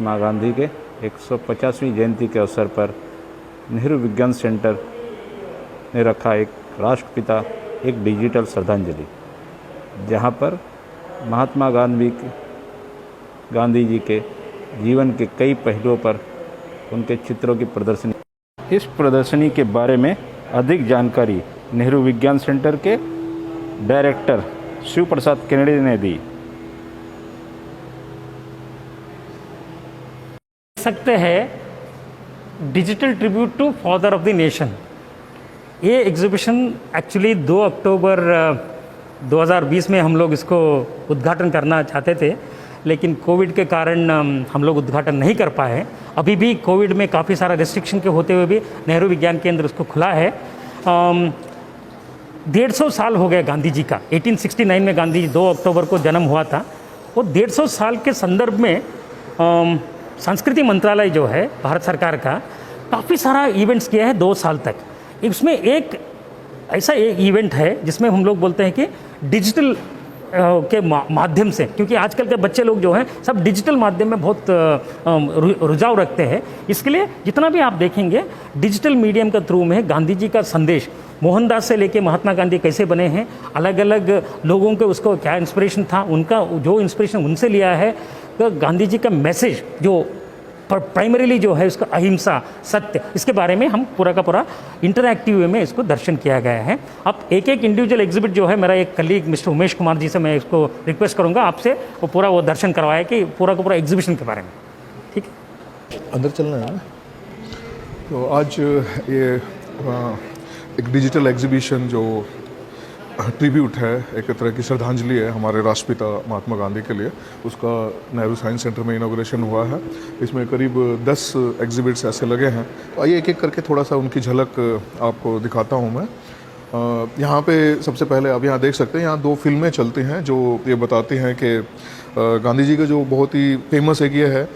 महात्मा गांधी के 150वीं जयंती के अवसर पर नेहरू विज्ञान सेंटर ने रखा एक राष्ट्रपिता एक डिजिटल श्रद्धांजलि, जहां पर महात्मा गांधी जी के जीवन के कई पहलुओं पर उनके चित्रों की प्रदर्शनी। इस प्रदर्शनी के बारे में अधिक जानकारी नेहरू विज्ञान सेंटर के डायरेक्टर शिव प्रसाद केनेडी ने दी। सकते हैं digital tribute to father of the nation. ये एग्जीबिशन एक्चुअली 2 अक्टूबर 2020 में हम लोग इसको उद्घाटन करना चाहते थे, लेकिन कोविड के कारण हम लोग उद्घाटन नहीं कर पाए। अभी भी कोविड में काफ़ी सारा रेस्ट्रिक्शन के होते हुए भी नेहरू विज्ञान केंद्र उसको खुला है। 150 साल हो गए गांधी जी का। 1869 में गांधी जी 2 अक्टूबर को जन्म हुआ था। वो 150 साल के संदर्भ में संस्कृति मंत्रालय जो है भारत सरकार का काफ़ी सारा इवेंट्स किया है 2 साल तक। इसमें एक ऐसा एक इवेंट है जिसमें हम लोग बोलते हैं कि डिजिटल के माध्यम से, क्योंकि आजकल के बच्चे लोग जो हैं सब डिजिटल माध्यम में बहुत रुझाव रखते हैं। इसके लिए जितना भी आप देखेंगे डिजिटल मीडियम के थ्रू में गांधी जी का संदेश, मोहनदास से लेके महात्मा गांधी कैसे बने हैं, अलग अलग लोगों के उसको क्या इंस्पिरेशन था, उनका जो इंस्पिरेशन उनसे लिया है, तो गांधी जी का मैसेज जो प्राइमरीली जो है उसका अहिंसा, सत्य, इसके बारे में हम पूरा का पूरा इंटरैक्टिव वे में इसको दर्शन किया गया है। अब एक इंडिविजुअल एग्जिबिट जो है, मेरा एक कलीग मिस्टर उमेश कुमार जी से मैं इसको रिक्वेस्ट करूंगा आपसे वो पूरा वो दर्शन करवाए कि पूरा का पूरा एग्जीबिशन के बारे में। ठीक है, अंदर चलना है। तो आज ये एक डिजिटल एग्जीबिशन जो ट्रिब्यूट है, एक तरह की श्रद्धांजलि है हमारे राष्ट्रपिता महात्मा गांधी के लिए, उसका नेहरू साइंस सेंटर में इनॉग्रेशन हुआ है। इसमें करीब 10 एग्जिबिट्स ऐसे लगे हैं। तो आइए एक एक करके थोड़ा सा उनकी झलक आपको दिखाता हूँ मैं। यहाँ पे सबसे पहले आप यहाँ देख सकते हैं, यहाँ 2 फिल्में चलती हैं जो ये बताती हैं कि गांधी जी का जो बहुत ही फेमस एक ये है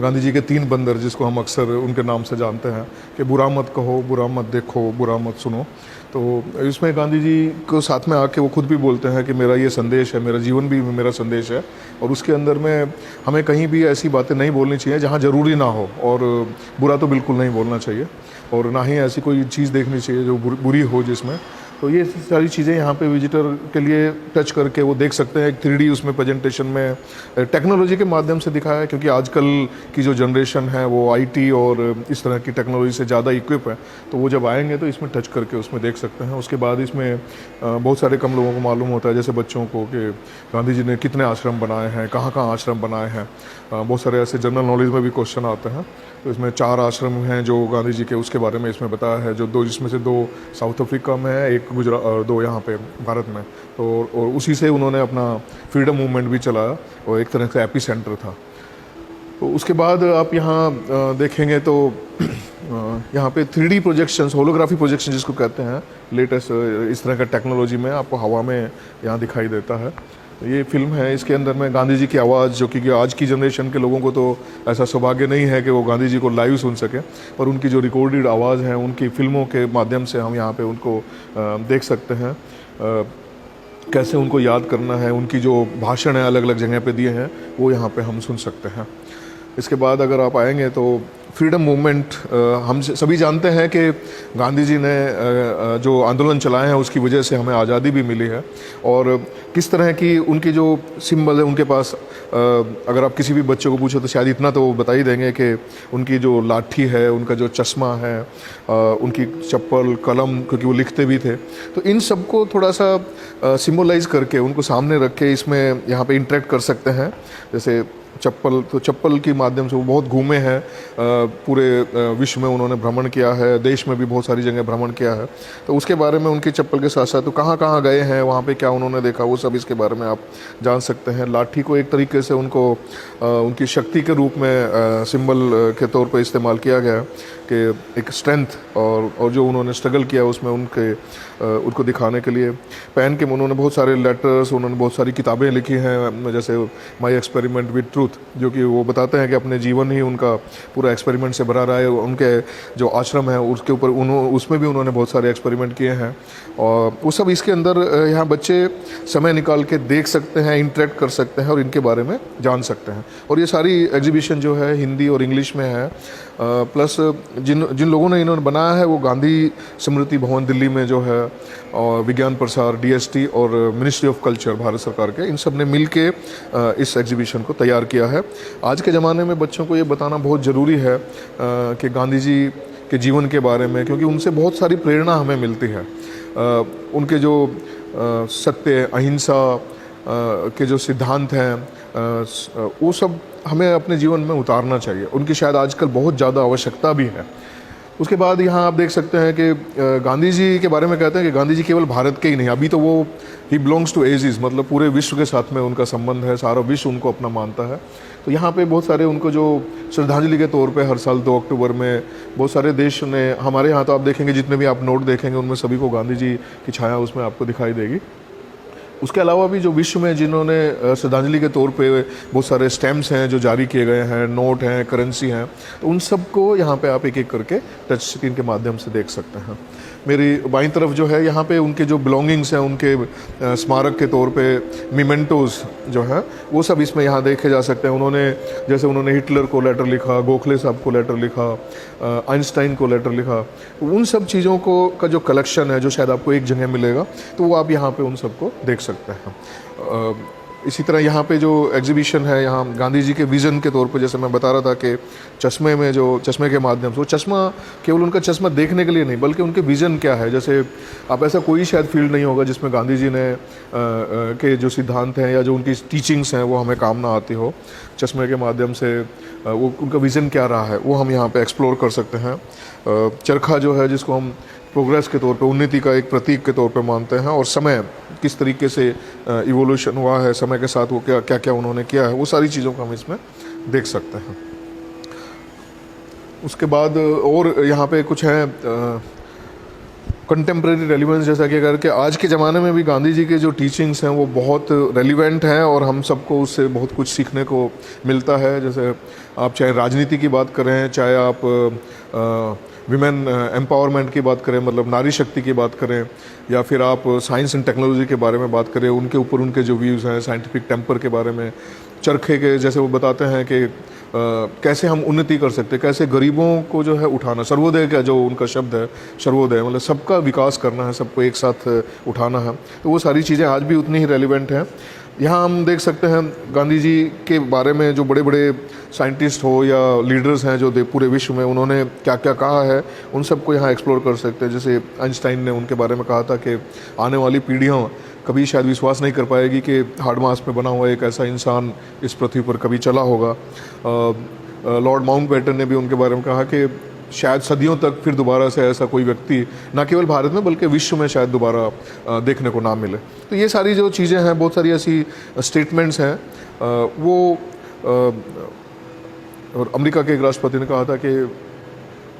गांधी जी के 3 बंदर, जिसको हम अक्सर उनके नाम से जानते हैं कि बुरा मत कहो, बुरा मत देखो, बुरा मत सुनो। तो इसमें गांधी जी को साथ में आके वो खुद भी बोलते हैं कि मेरा ये संदेश है, मेरा जीवन भी मेरा संदेश है, और उसके अंदर में हमें कहीं भी ऐसी बातें नहीं बोलनी चाहिए जहाँ ज़रूरी ना हो, और बुरा तो बिल्कुल नहीं बोलना चाहिए, और ना ही ऐसी कोई चीज़ देखनी चाहिए जो बुरी हो जिसमें। तो ये सारी चीज़ें यहाँ पे विजिटर के लिए टच करके वो देख सकते हैं। एक 3D उसमें प्रेजेंटेशन में टेक्नोलॉजी के माध्यम से दिखाया है, क्योंकि आजकल की जो जनरेशन है वो IT और इस तरह की टेक्नोलॉजी से ज़्यादा इक्विप है, तो वो जब आएंगे तो इसमें टच करके उसमें देख सकते हैं। उसके बाद इसमें बहुत सारे कम लोगों को मालूम होता है, जैसे बच्चों को, कि गांधी जी ने कितने आश्रम बनाए हैं, कहाँ कहाँ आश्रम बनाए हैं। बहुत सारे ऐसे जनरल नॉलेज में भी क्वेश्चन आते हैं। तो इसमें 4 आश्रम हैं जो गांधी जी के, उसके बारे में इसमें बताया है, जो 2 जिसमें से 2 साउथ अफ्रीका में है, एक गुजरात और 2 यहाँ पे भारत में। तो और उसी से उन्होंने अपना फ्रीडम मूवमेंट भी चलाया, और एक तरह से एपी सेंटर था। तो उसके बाद आप यहाँ देखेंगे तो यहाँ पे 3D प्रोजेक्शंस, होलोग्राफी प्रोजेक्शन जिसको कहते हैं, लेटेस्ट इस तरह का टेक्नोलॉजी में आपको हवा में यहाँ दिखाई देता है। ये फिल्म है, इसके अंदर में गांधी जी की आवाज़, जो कि आज की जनरेशन के लोगों को तो ऐसा सौभाग्य नहीं है कि वो गांधी जी को लाइव सुन सके, पर उनकी जो रिकॉर्डेड आवाज़ है उनकी फिल्मों के माध्यम से हम यहाँ पे उनको देख सकते हैं, कैसे उनको याद करना है। उनकी जो भाषण है अलग अलग जगह पे दिए हैं वो यहाँ पे हम सुन सकते हैं। इसके बाद अगर आप आएंगे तो फ्रीडम मूवमेंट, हम सभी जानते हैं कि गांधी जी ने जो आंदोलन चलाए हैं उसकी वजह से हमें आज़ादी भी मिली है, और किस तरह की उनकी जो सिंबल है उनके पास, अगर आप किसी भी बच्चे को पूछो तो शायद इतना तो वो बता ही देंगे कि उनकी जो लाठी है, उनका जो चश्मा है, उनकी चप्पल, कलम, क्योंकि वो लिखते भी थे। तो इन सबको थोड़ा सा सिम्बलाइज़ करके उनको सामने रख के इसमें यहाँ पे इंटरेक्ट कर सकते हैं। जैसे चप्पल, तो चप्पल के माध्यम से वो बहुत घूमे हैं, पूरे विश्व में उन्होंने भ्रमण किया है, देश में भी बहुत सारी जगह भ्रमण किया है। तो उसके बारे में उनकी चप्पल के साथ साथ तो कहाँ कहाँ गए हैं, वहाँ पे क्या उन्होंने देखा, वो सब इसके बारे में आप जान सकते हैं। लाठी को एक तरीके से उनको उनकी शक्ति के रूप में सिंबल के तौर पर इस्तेमाल किया गया है। के एक स्ट्रेंथ और जो उन्होंने स्ट्रगल किया उसमें उनको दिखाने के लिए पेन के उन्होंने बहुत सारे लेटर्स, उन्होंने बहुत सारी किताबें लिखी हैं, जैसे माई एक्सपेरिमेंट विद ट्रूथ, जो कि वो बताते हैं कि अपने जीवन ही उनका पूरा एक्सपेरिमेंट से भरा रहा है। उनके जो आश्रम है उसके ऊपर उसमें भी उन्होंने बहुत सारे एक्सपेरिमेंट किए हैं और वो सब इसके अंदर यहाँ बच्चे समय निकाल के देख सकते हैं, इंटरेक्ट कर सकते हैं और इनके बारे में जान सकते हैं। और ये सारी एग्जीबिशन जो है हिंदी और इंग्लिश में है। प्लस जिन लोगों ने इन्होंने बनाया है वो गांधी स्मृति भवन दिल्ली में जो है और विज्ञान प्रसार, DST और मिनिस्ट्री ऑफ कल्चर भारत सरकार के, इन सब ने मिल के इस एग्जीबिशन को तैयार किया है। आज के ज़माने में बच्चों को ये बताना बहुत ज़रूरी है कि गांधी जी के जीवन के बारे में, क्योंकि उनसे बहुत सारी प्रेरणा हमें मिलती है। उनके जो सत्य, अहिंसा के जो सिद्धांत हैं वो सब हमें अपने जीवन में उतारना चाहिए। उनकी शायद आजकल बहुत ज़्यादा आवश्यकता भी है। उसके बाद यहाँ आप देख सकते हैं कि गांधी जी के बारे में कहते हैं कि गांधी जी केवल भारत के ही नहीं, अभी तो वो ही बिलोंग्स टू एजिस, मतलब पूरे विश्व के साथ में उनका संबंध है, सारा विश्व उनको अपना मानता है। तो यहाँ पे बहुत सारे उनको जो श्रद्धांजलि के तौर पे हर साल 2 अक्टूबर में बहुत सारे देश ने, हमारे यहाँ तो आप देखेंगे जितने भी आप नोट देखेंगे उनमें सभी को गांधी जी की छाया उसमें आपको दिखाई देगी। उसके अलावा भी जो विश्व में जिन्होंने श्रद्धांजलि के तौर पे बहुत सारे स्टैम्प्स हैं जो जारी किए गए हैं, नोट हैं, करेंसी हैं, तो उन सब को यहाँ पे आप एक एक करके टच स्क्रीन के माध्यम से देख सकते हैं। मेरी बाईं तरफ जो है यहाँ पे उनके जो बिलोंगिंग्स हैं, उनके स्मारक के तौर पे मिमेंटोज जो है वो सब इसमें यहाँ देखे जा सकते हैं। जैसे उन्होंने हिटलर को लेटर लिखा, गोखले साहब को लेटर लिखा, आइंस्टाइन को लेटर लिखा, तो उन सब चीज़ों का जो कलेक्शन है जो शायद आपको एक जगह मिलेगा, तो वो आप यहाँ पे उन सबको देख सकते हैं। इसी तरह यहाँ पे जो एग्जीबिशन है, यहाँ गांधी जी के विज़न के तौर पे, जैसे मैं बता रहा था कि चश्मे के माध्यम से, वो चश्मा केवल उनका चश्मा देखने के लिए नहीं बल्कि उनके विज़न क्या है। जैसे आप ऐसा कोई शायद फील्ड नहीं होगा जिसमें गांधी जी ने के जो सिद्धांत हैं या जो उनकी टीचिंग्स हैं वो हमें काम ना आती हो। चश्मे के माध्यम से वो उनका विज़न क्या रहा है वो हम यहाँ पर एक्सप्लोर कर सकते हैं। चरखा जो है जिसको हम प्रोग्रेस के तौर पे, उन्नति का एक प्रतीक के तौर पे मानते हैं, और समय किस तरीके से इवोल्यूशन हुआ है, समय के साथ वो क्या क्या उन्होंने किया है, वो सारी चीज़ों को हम इसमें देख सकते हैं। उसके बाद और यहाँ पे कुछ है कंटेम्प्रेरी रेलिवेंस, जैसा कि अगर कि आज के ज़माने में भी गांधी जी के जो टीचिंग्स हैं वो बहुत रेलिवेंट हैं और हम सबको उससे बहुत कुछ सीखने को मिलता है। जैसे आप चाहे राजनीति की बात करें, चाहे आप विमेन एम्पावरमेंट की बात करें, मतलब नारी शक्ति की बात करें, या फिर आप साइंस एंड टेक्नोलॉजी के बारे में बात करें, उनके ऊपर उनके जो व्यूज़ हैं, साइंटिफिक टेम्पर के बारे में, चरखे के जैसे वो बताते हैं कि कैसे हम उन्नति कर सकते हैं, कैसे गरीबों को जो है उठाना, सर्वोदय का जो उनका शब्द है, सर्वोदय मतलब सबका विकास करना है, सबको एक साथ उठाना है। तो वो सारी चीज़ें आज भी उतनी ही रेलिवेंट हैं। यहाँ हम देख सकते हैं गांधी जी के बारे में जो बड़े बड़े साइंटिस्ट हो या लीडर्स हैं जो पूरे विश्व में उन्होंने क्या क्या कहा है, उन सबको यहाँ एक्सप्लोर कर सकते हैं। जैसे आइंस्टाइन ने उनके बारे में कहा था कि आने वाली पीढ़ियाँ कभी शायद विश्वास नहीं कर पाएगी कि हार्ड मास में बना हुआ एक ऐसा इंसान इस पृथ्वी पर कभी चला होगा। लॉर्ड माउंटबेटन ने भी उनके बारे में कहा कि शायद सदियों तक फिर दोबारा से ऐसा कोई व्यक्ति न केवल भारत में बल्कि विश्व में शायद दोबारा देखने को ना मिले। तो ये सारी जो चीज़ें हैं, बहुत सारी ऐसी स्टेटमेंट्स हैं, वो और अमेरिका के एक राष्ट्रपति ने कहा था कि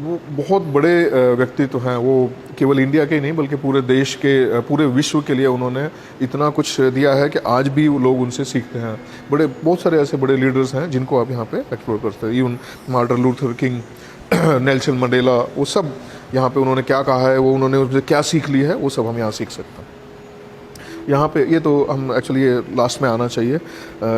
वो बहुत बड़े व्यक्तित्व हैं, वो केवल इंडिया के ही नहीं बल्कि पूरे देश के, पूरे विश्व के लिए उन्होंने इतना कुछ दिया है कि आज भी वो लोग उनसे सीखते हैं। बहुत सारे ऐसे बड़े लीडर्स हैं जिनको आप यहाँ पे एक्सप्लोर करते हैं। Even Martin Luther king, Nelson Mandela, वो सब यहाँ पे उन्होंने क्या कहा है, वो उन्होंने उससे क्या सीख ली है, वो सब हम यहाँ सीख सकते हैं। यहाँ पे ये तो हम एक्चुअली ये लास्ट में आना चाहिए।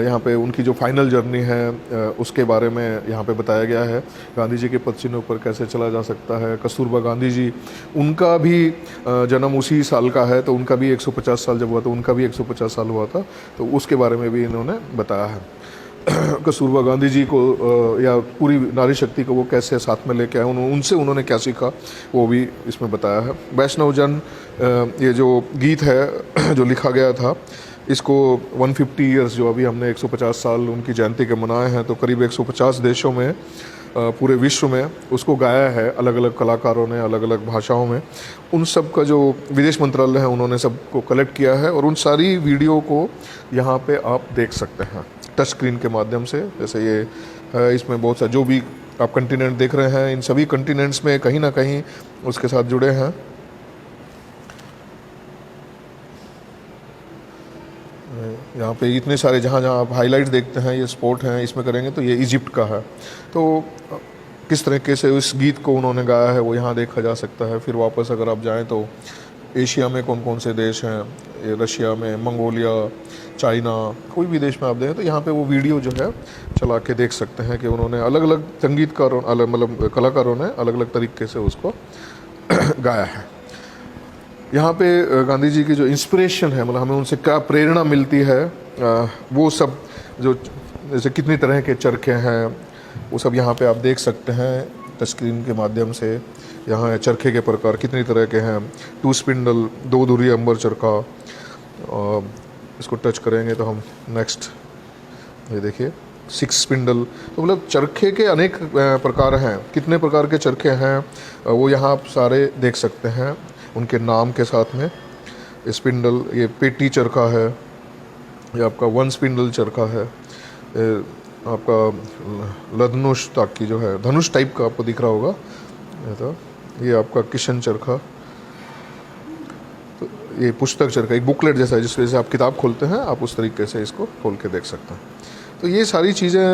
यहाँ पे उनकी जो फाइनल जर्नी है उसके बारे में यहाँ पे बताया गया है। गांधी जी के पद चिन्ह पर कैसे चला जा सकता है। कस्तूरबा गांधी जी, उनका भी जन्म उसी साल का है, तो उनका भी 150 साल जब हुआ तो उनका भी 150 साल हुआ था, तो उसके बारे में भी इन्होंने बताया है। कस्तूरबा गांधी जी को या पूरी नारी शक्ति को वो कैसे साथ में लेके आए, उनसे उन्होंने क्या सीखा, वो भी इसमें बताया है। वैष्णव जन, ये जो गीत है जो लिखा गया था, इसको 150 ईयर्स जो अभी हमने 150 साल उनकी जयंती के मनाए हैं, तो करीब 150 देशों में पूरे विश्व में उसको गाया है अलग अलग कलाकारों ने, अलग अलग भाषाओं में। उन सब का जो विदेश मंत्रालय है उन्होंने सबको कलेक्ट किया है और उन सारी वीडियो को यहाँ पे आप देख सकते हैं टच स्क्रीन के माध्यम से। जैसे ये इसमें बहुत सा जो भी आप कंटिनेंट देख रहे हैं, इन सभी कंटिनेंट्स में कहीं ना कहीं उसके साथ जुड़े हैं। यहाँ पे इतने सारे जहाँ जहाँ आप हाइलाइट्स देखते हैं ये स्पॉट हैं, इसमें करेंगे तो ये इजिप्ट का है। तो किस तरीके से उस गीत को उन्होंने गाया है वो यहाँ देखा जा सकता है। फिर वापस अगर आप जाएं तो एशिया में कौन कौन से देश हैं, ये रशिया में, मंगोलिया, चाइना, कोई भी देश में आप देखें तो यहाँ पे वो वीडियो जो है चला के देख सकते हैं कि उन्होंने अलग अलग संगीतकारों, अलग मतलब कलाकारों ने अलग अलग तरीके से उसको गाया है। यहाँ पे गांधी जी की जो इंस्पिरेशन है, मतलब हमें उनसे क्या प्रेरणा मिलती है, वो सब जो जैसे कितनी तरह के चरखे हैं वो सब यहाँ पे आप देख सकते हैं टचस्क्रीन के माध्यम से। यहाँ चरखे के प्रकार कितनी तरह के हैं, 2 स्पिंडल, 2 धुरी अंबर चरखा। इसको टच करेंगे तो हम नेक्स्ट ये देखिए 6 स्पिंडल। तो मतलब चरखे के अनेक प्रकार हैं, कितने प्रकार के चरखे हैं वो यहाँ आप सारे देख सकते हैं उनके नाम के साथ में। स्पिंडल, ये पेटी चरखा है, ये आपका 1 स्पिंडल चरखा है, आपका लधनुष ताकि जो है धनुष टाइप का आपको दिख रहा होगा, तो ये आपका किशन चरखा। तो ये पुस्तक चरखा, एक बुकलेट जैसा है, जिस वजह से आप किताब खोलते हैं आप उस तरीके से इसको खोल के देख सकते हैं। तो ये सारी चीज़ें,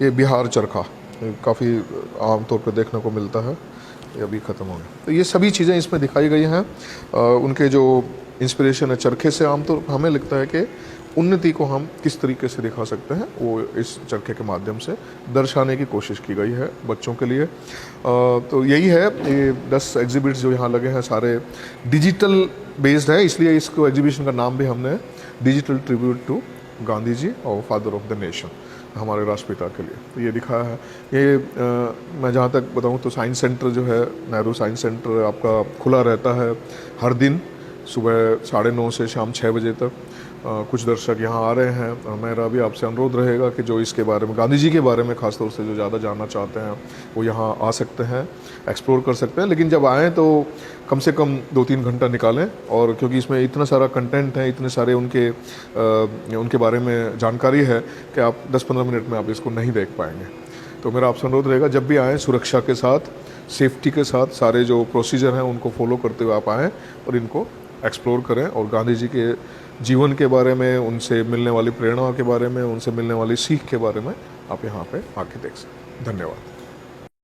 ये बिहार चरखा काफ़ी आम तौर पे देखने को मिलता है, ये अभी ख़त्म हो गया। तो ये सभी चीज़ें इसमें दिखाई गई हैं। उनके जो इंस्पिरेशन है चरखे से, आमतौर पर हमें लगता है कि उन्नति को हम किस तरीके से दिखा सकते हैं वो इस चरखे के माध्यम से दर्शाने की कोशिश की गई है बच्चों के लिए। तो यही है, ये 10 एग्जिबिट्स जो यहाँ लगे हैं सारे डिजिटल बेस्ड है, इसलिए इसको एग्जीबिशन का नाम भी हमने digital tribute to Gandhi ji और फादर ऑफ द नेशन, हमारे राष्ट्रपिता के लिए तो ये दिखाया है। ये मैं जहाँ तक बताऊँ तो साइंस सेंटर जो है, नेहरू साइंस सेंटर आपका खुला रहता है हर दिन सुबह 9:30 से शाम 6 बजे तक। कुछ दर्शक यहाँ आ रहे हैं और मेरा भी आपसे अनुरोध रहेगा कि जो इसके बारे में, गांधी जी के बारे में ख़ासतौर से जो ज़्यादा जानना चाहते हैं वो यहाँ आ सकते हैं, एक्सप्लोर कर सकते हैं। लेकिन जब आएँ तो कम से कम 2-3 घंटा निकालें, और क्योंकि इसमें इतना सारा कंटेंट है, इतने सारे उनके बारे में जानकारी है कि आप 10-15 मिनट में आप इसको नहीं देख पाएंगे। तो मेरा आपसे अनुरोध रहेगा जब भी आएँ सुरक्षा के साथ, सेफ्टी के साथ, सारे जो प्रोसीजर हैं उनको फॉलो करते हुए आप आएँ और इनको एक्सप्लोर करें और गांधी जी के जीवन के बारे में, उनसे मिलने वाली प्रेरणा के बारे में, उनसे मिलने वाली सीख के बारे में आप यहाँ पे आके देख सकते हैं। धन्यवाद।